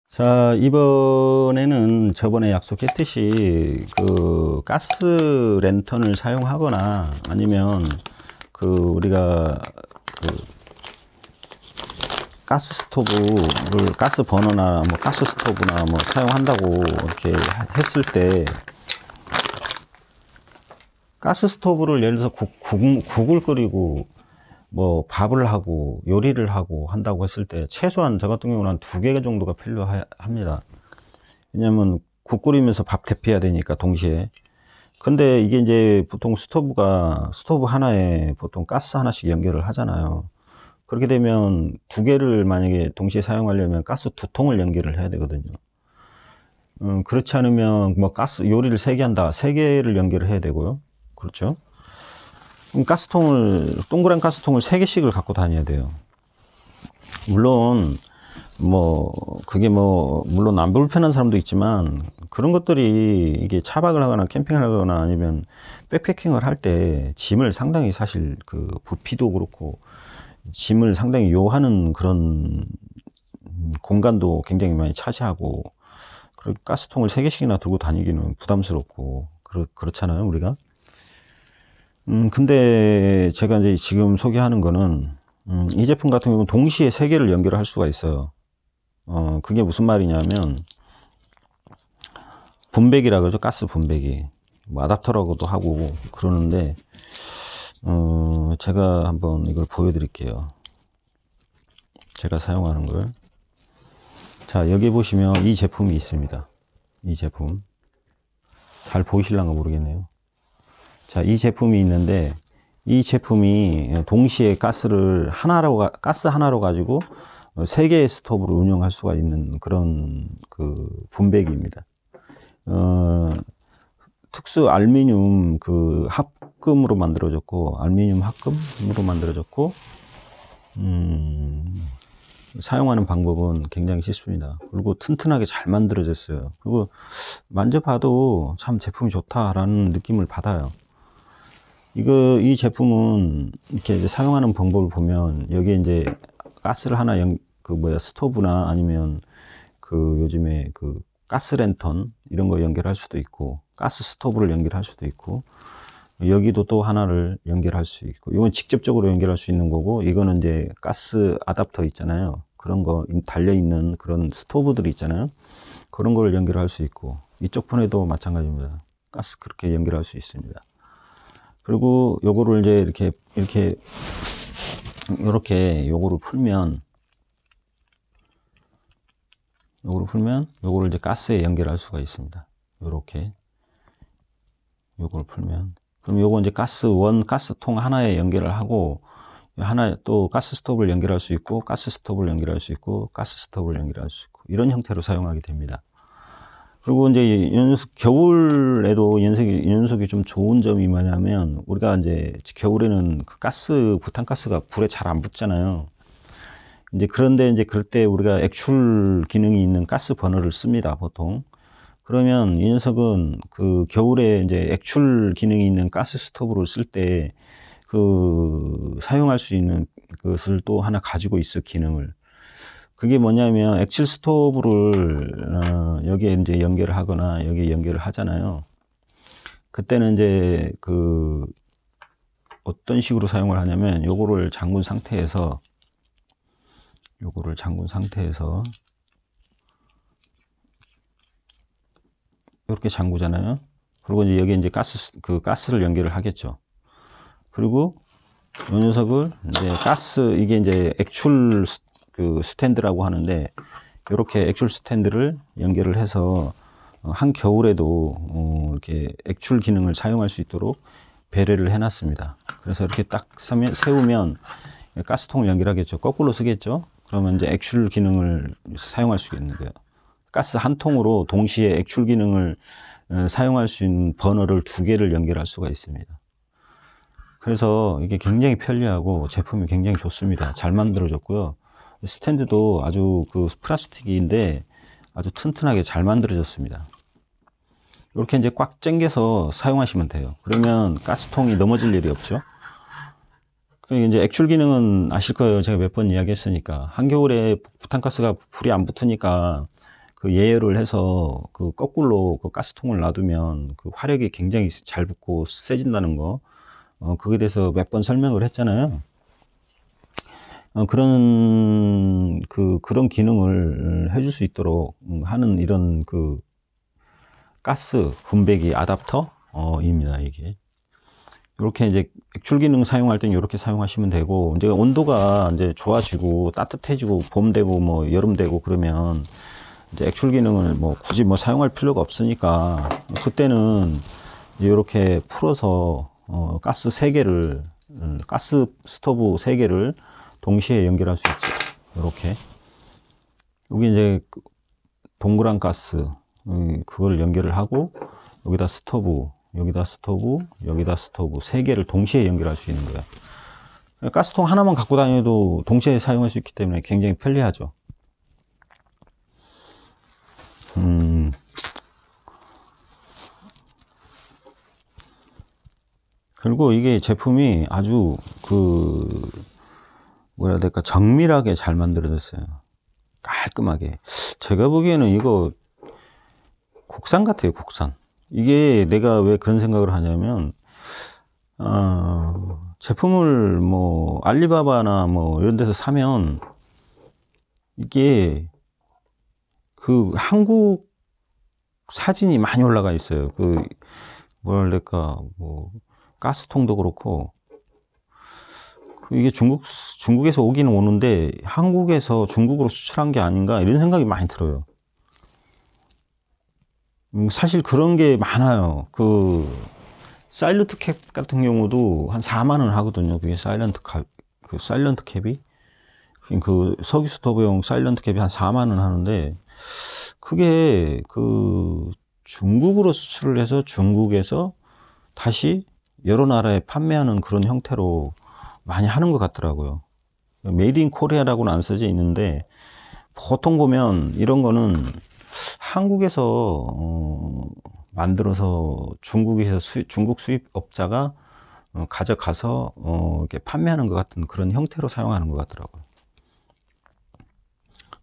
자, 이번에는 저번에 약속했듯이 그 가스 랜턴을 사용하거나 아니면 그 우리가 그 가스 스토브를 가스 버너나 뭐 가스 스토브나 뭐 사용한다고 이렇게 했을 때 가스 스토브를 예를 들어서 국을 끓이고 뭐 밥을 하고 요리를 하고 한다고 했을 때 최소한 저 같은 경우는 한 2개 정도가 필요합니다. 왜냐면 국 끓이면서 밥 대피해야 되니까 동시에. 근데 이게 이제 보통 스토브 하나에 보통 가스 하나씩 연결을 하잖아요. 그렇게 되면 2개를 만약에 동시에 사용하려면 가스 2통을 연결을 해야 되거든요. 그렇지 않으면 뭐 요리를 3개 한다, 3개를 연결을 해야 되고요. 그렇죠? 동그란 가스통을 3개씩을 갖고 다녀야 돼요. 물론 그게 물론 안 불편한 사람도 있지만, 그런 것들이 이게 차박을 하거나 캠핑을 하거나 아니면 백패킹을 할 때 짐을 상당히 사실 그 부피도 그렇고 짐을 상당히 요하는 그런 공간도 굉장히 많이 차지하고, 그리고 가스통을 3개씩이나 들고 다니기는 부담스럽고 그렇잖아요, 우리가. 근데 제가 이제 지금 소개하는 거는 이 제품 같은 경우는 동시에 3개를 연결할 수가 있어요. 그게 무슨 말이냐면 분배기라 그러죠. 가스 분배기, 뭐 아답터라고도 하고 그러는데, 제가 한번 이걸 보여드릴게요. 제가 사용하는 걸. 자, 여기 보시면 이 제품이 있습니다. 이 제품 잘 보이실란가 모르겠네요. 자, 이 제품이 있는데, 이 제품이 동시에 가스 하나로 가지고 3개의 스토브를 운영할 수가 있는 그런 그 분배기입니다. 특수 알루미늄 그 합금으로 만들어졌고, 사용하는 방법은 굉장히 쉽습니다. 그리고 튼튼하게 잘 만들어졌어요. 그리고 만져봐도 참 제품이 좋다라는 느낌을 받아요. 이 제품은 이렇게 이제 사용하는 방법을 보면, 여기에 이제 가스를 하나 스토브나 아니면 요즘에 가스 랜턴 이런 거 연결할 수도 있고, 가스 스토브를 연결할 수도 있고, 여기도 또 하나를 연결할 수 있고, 이건 직접적으로 연결할 수 있는 거고, 이거는 이제 가스 아답터 있잖아요. 그런 거 달려있는 그런 스토브들이 있잖아요. 그런 걸 연결할 수 있고, 이쪽 편에도 마찬가지입니다. 가스 그렇게 연결할 수 있습니다. 그리고 요거를 이제 이렇게 요거를 풀면 요거를 이제 가스에 연결할 수가 있습니다. 요렇게 요걸 풀면, 그럼 요거 이제 가스통 하나에 연결을 하고, 하나 또 가스 스토브를 연결할 수 있고, 가스 스토브를 연결할 수 있고, 가스 스토브를 연결할 수 있고, 이런 형태로 사용하게 됩니다. 그리고 이제 겨울에도 연석이 좀 좋은 점이 뭐냐면, 우리가 이제 겨울에는 부탄가스가 불에 잘 안 붙잖아요. 그런데 그럴 때 우리가 액출 기능이 있는 가스 버너를 씁니다, 보통. 그러면 이 녀석은 겨울에 이제 액출 기능이 있는 가스 스토브를 쓸 때 사용할 수 있는 것을 또 하나 가지고 있어, 기능을. 그게 뭐냐면, 액출 스토브를 여기에 이제 연결을 하거나 여기에 연결을 하잖아요. 그때는 이제 어떤 식으로 사용을 하냐면, 요거를 잠근 상태에서 이렇게 잠그잖아요. 그리고 이제 여기 이제 가스를 연결을 하겠죠. 그리고 이 녀석을 이제 이게 이제 액출 스탠드라고 하는데, 이렇게 액출 스탠드를 연결을 해서 한겨울에도 이렇게 액출 기능을 사용할 수 있도록 배려를 해놨습니다. 그래서 이렇게 딱 세우면 가스통을 연결하겠죠. 거꾸로 쓰겠죠. 그러면 이제 액출 기능을 사용할 수 있는 거예요. 가스 한 통으로 동시에 액출 기능을 사용할 수 있는 버너를 2개를 연결할 수가 있습니다. 그래서 이게 굉장히 편리하고 제품이 굉장히 좋습니다. 잘 만들어졌고요. 스탠드도 아주 플라스틱인데 아주 튼튼하게 잘 만들어졌습니다. 이렇게 이제 꽉 당겨서 사용하시면 돼요. 그러면 가스통이 넘어질 일이 없죠. 이제 액출 기능은 아실 거예요. 제가 몇 번 이야기했으니까. 한겨울에 부탄가스가 불이 안 붙으니까 그 예열을 해서 그 거꾸로 그 가스통을 놔두면 그 화력이 굉장히 잘 붙고 세진다는 거. 그거에 대해서 몇 번 설명을 했잖아요. 그런 기능을 해줄 수 있도록 하는 이런 그 가스 분배기 아답터입니다, 이게. 이렇게 이제 액출 기능 사용할 때는 이렇게 사용하시면 되고, 이제 온도가 이제 좋아지고 따뜻해지고 봄 되고 뭐 여름 되고 그러면 이제 액출 기능을 뭐 굳이 뭐 사용할 필요가 없으니까 그때는 이렇게 풀어서 가스 3개를 가스 스토브 3개를 동시에 연결할 수 있죠. 이렇게 여기 이제 동그란 가스 그걸 연결을 하고 여기다 스토브, 여기다 스토브, 여기다 스토브 3개를 동시에 연결할 수 있는 거예요. 가스통 하나만 갖고 다녀도 동시에 사용할 수 있기 때문에 굉장히 편리하죠. 그리고 이게 제품이 아주 뭐라 해야 될까, 정밀하게 잘 만들어졌어요. 깔끔하게. 제가 보기에는 이거 국산 같아요, 국산. 이게 내가 왜 그런 생각을 하냐면, 제품을 뭐 알리바바나 뭐 이런 데서 사면 이게 그 한국 사진이 많이 올라가 있어요. 뭐라 할까, 뭐 가스통도 그렇고, 이게 중국에서 오기는 오는데 한국에서 중국으로 수출한 게 아닌가 이런 생각이 많이 들어요. 사실 그런 게 많아요. 사일런트 캡 같은 경우도 한 4만 원 하거든요. 그게 사일런트 캡이 석유 스토브용 사일런트 캡이 한 4만 원 하는데, 그게 중국으로 수출을 해서 중국에서 다시 여러 나라에 판매하는 그런 형태로 많이 하는 것 같더라고요. 메이드 인 코리아라고는 안 써져 있는데, 보통 보면 이런 거는 한국에서 만들어서 중국 수입업자가 가져가서 이렇게 판매하는 것 같은 그런 형태로 사용하는 것 같더라고요.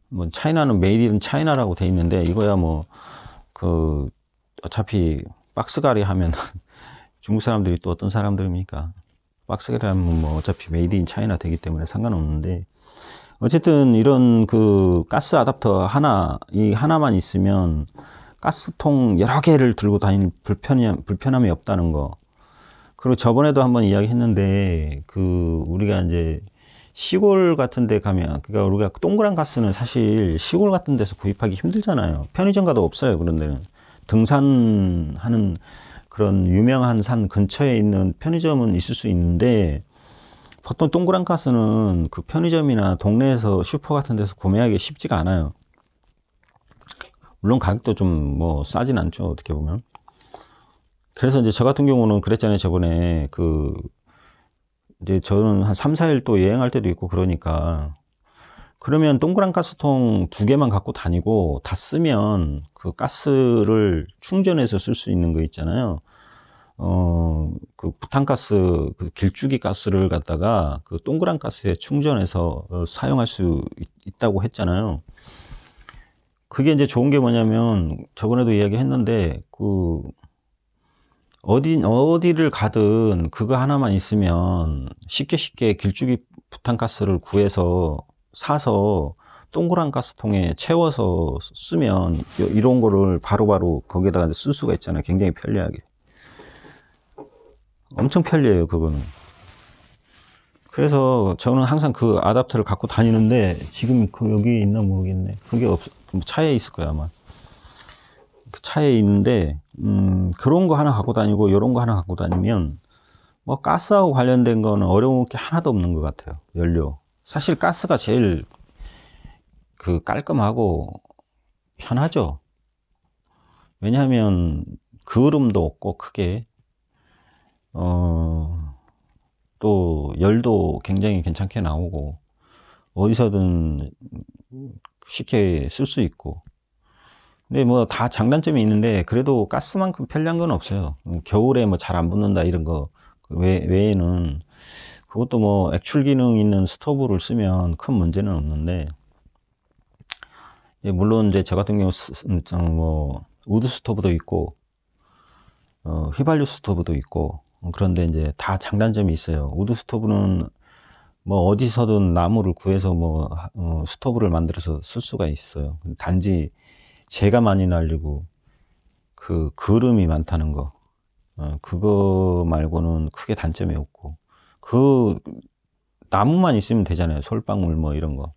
뭐 차이나는 메이드 인 차이나라고 돼 있는데, 이거야 뭐 어차피 박스가리 하면 중국 사람들이 또 어떤 사람들입니까? 박스가리 하면 뭐 어차피 메이드 인 차이나 되기 때문에 상관없는데, 어쨌든 이런 가스 아답터 하나만 있으면 가스통 여러 개를 들고 다니는 불편함이 없다는 거. 그리고 저번에도 한번 이야기 했는데, 우리가 이제 시골 같은 데 가면, 그러니까 우리가 동그란 가스는 사실 시골 같은 데서 구입하기 힘들잖아요. 편의점 가도 없어요, 그런 데는. 등산하는 그런 유명한 산 근처에 있는 편의점은 있을 수 있는데, 보통 동그란 가스는 그 편의점이나 동네에서 슈퍼 같은 데서 구매하기 쉽지가 않아요. 물론 가격도 좀 뭐 싸진 않죠, 어떻게 보면. 그래서 이제 저 같은 경우는 그랬잖아요, 저번에. 이제 저는 한 3, 4일 또 여행할 때도 있고 그러니까, 그러면 동그란 가스통 2개만 갖고 다니고 다 쓰면 그 가스를 충전해서 쓸 수 있는 거 있잖아요. 부탄가스, 길쭉이 가스를 갖다가 동그란 가스에 충전해서 사용할 수 있다고 했잖아요. 그게 이제 좋은 게 뭐냐면, 저번에도 이야기 했는데, 어디를 가든 그거 하나만 있으면 쉽게 길쭉이 부탄가스를 사서 동그란 가스통에 채워서 쓰면 이런 거를 바로바로 거기에다가 쓸 수가 있잖아요. 굉장히 편리하게. 엄청 편리해요, 그거는. 그래서 저는 항상 그 아답터를 갖고 다니는데, 지금 여기 있나 모르겠네. 그게 차에 있을 거야, 아마. 그 차에 있는데, 그런 거 하나 갖고 다니고, 이런 거 하나 갖고 다니면, 뭐, 가스하고 관련된 거는 어려운 게 하나도 없는 것 같아요. 연료. 사실 가스가 제일 깔끔하고 편하죠. 왜냐하면, 그을음도 없고, 크게. 또 열도 굉장히 괜찮게 나오고 어디서든 쉽게 쓸 수 있고. 근데 뭐 다 장단점이 있는데, 그래도 가스만큼 편리한 건 없어요. 겨울에 뭐 잘 안 붙는다 이런 거 외에는 그것도 뭐 액출 기능 있는 스토브를 쓰면 큰 문제는 없는데, 물론 이제 저 같은 경우 뭐 우드 스토브도 있고 휘발유 스토브도 있고, 그런데 이제 다 장단점이 있어요. 우드 스토브는 뭐 어디서든 나무를 구해서 뭐 스토브를 만들어서 쓸 수가 있어요. 단지 재가 많이 날리고 그 그름이 많다는 거, 그거 말고는 크게 단점이 없고, 그 나무만 있으면 되잖아요. 솔방울 뭐 이런 거,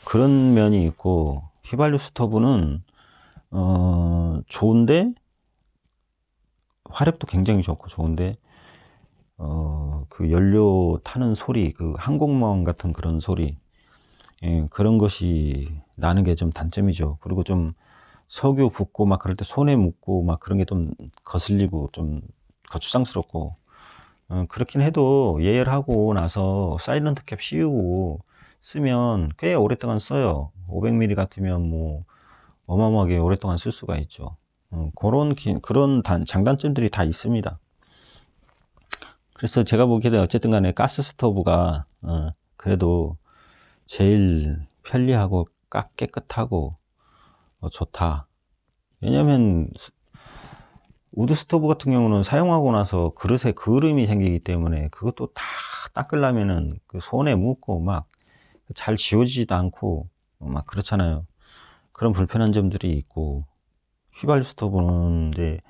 그런 면이 있고, 휘발유 스토브는 좋은데, 화력도 굉장히 좋고 좋은데, 그 연료 타는 소리, 그 항공모함 같은 그런 소리, 그런 것이 나는 게 좀 단점이죠. 그리고 좀 석유 붓고 막 그럴 때 손에 묻고 막 그런 게 좀 거슬리고 좀 거추장스럽고, 그렇긴 해도 예열하고 나서 사이런트 캡 씌우고 쓰면 꽤 오랫동안 써요. 500ml 같으면 뭐 어마어마하게 오랫동안 쓸 수가 있죠. 그런 장단점들이 다 있습니다. 그래서 제가 보기에는 어쨌든 간에 가스 스토브가 그래도 제일 편리하고 깨끗하고 좋다. 왜냐면 우드 스토브 같은 경우는 사용하고 나서 그릇에 그름이 생기기 때문에 그것도 다 닦으려면은 그 손에 묻고 막 잘 지워지지도 않고 막 그렇잖아요. 그런 불편한 점들이 있고, 휘발유 스토브는 이제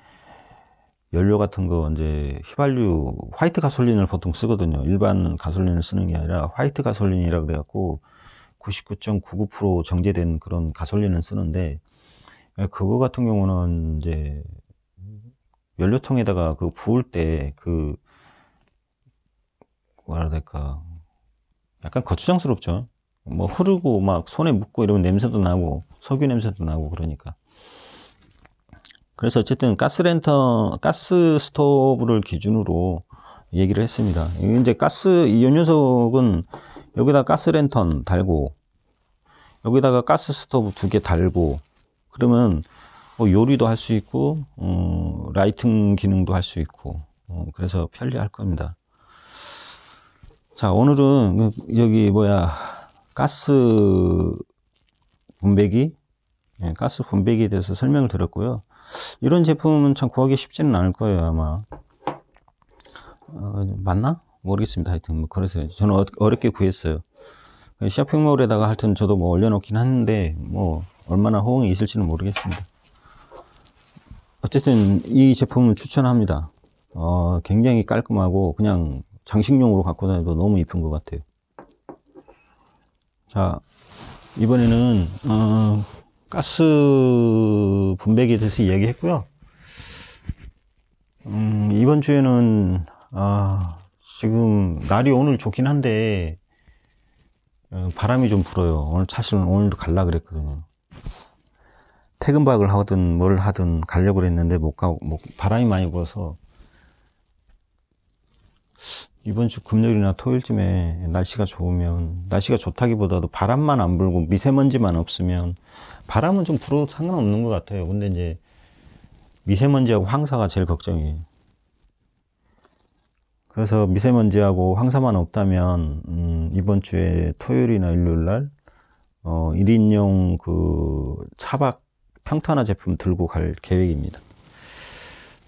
연료 같은 거 이제 휘발유 화이트 가솔린을 보통 쓰거든요. 일반 가솔린을 쓰는 게 아니라 화이트 가솔린이라 그래갖고 99.99% 정제된 그런 가솔린을 쓰는데, 그거 같은 경우는 이제 연료통에다가 그 부을 때 그 뭐라 해야 될까, 약간 거추장스럽죠. 뭐 흐르고 막 손에 묻고 이러면 냄새도 나고 석유 냄새도 나고 그러니까. 그래서 어쨌든 가스 스토브를 기준으로 얘기를 했습니다. 이제 이 녀석은 여기다 가스 랜턴 달고 여기다가 가스 스토브 2개 달고 그러면 뭐 요리도 할 수 있고 라이팅 기능도 할 수 있고, 그래서 편리할 겁니다. 자, 오늘은 여기 가스 분배기, 가스 분배기에 대해서 설명을 드렸고요. 이런 제품은 참 구하기 쉽지는 않을 거예요, 아마. 맞나? 모르겠습니다. 하여튼 뭐 그래서 저는 어렵게 구했어요. 쇼핑몰에다가 하여튼 저도 뭐 올려놓긴 하는데 뭐 얼마나 호응이 있을지는 모르겠습니다. 어쨌든 이 제품은 추천합니다. 굉장히 깔끔하고 그냥 장식용으로 갖고 다녀도 너무 이쁜 것 같아요. 자, 이번에는 가스 분배기에 대해서 이야기했고요. 이번 주에는 지금 날이 오늘 좋긴 한데 바람이 좀 불어요. 오늘 사실 오늘도 갈라 그랬거든요. 퇴근박을 하든 뭘 하든 가려고 그랬는데 못 가고, 바람이 많이 불어서 이번 주 금요일이나 토요일쯤에 날씨가 좋으면, 날씨가 좋다기보다도 바람만 안 불고 미세먼지만 없으면, 바람은 좀 불어도 상관없는 것 같아요. 근데 이제 미세먼지하고 황사가 제일 걱정이에요. 그래서 미세먼지하고 황사만 없다면 이번 주에 토요일이나 일요일날 1인용 그 차박 평탄화 제품 들고 갈 계획입니다.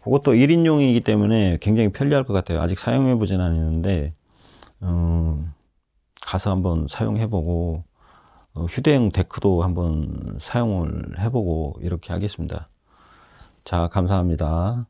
그것도 1인용이기 때문에 굉장히 편리할 것 같아요. 아직 사용해 보진 않았는데 가서 한번 사용해 보고 휴대용 데크도 한번 사용을 해 보고 이렇게 하겠습니다. 자, 감사합니다.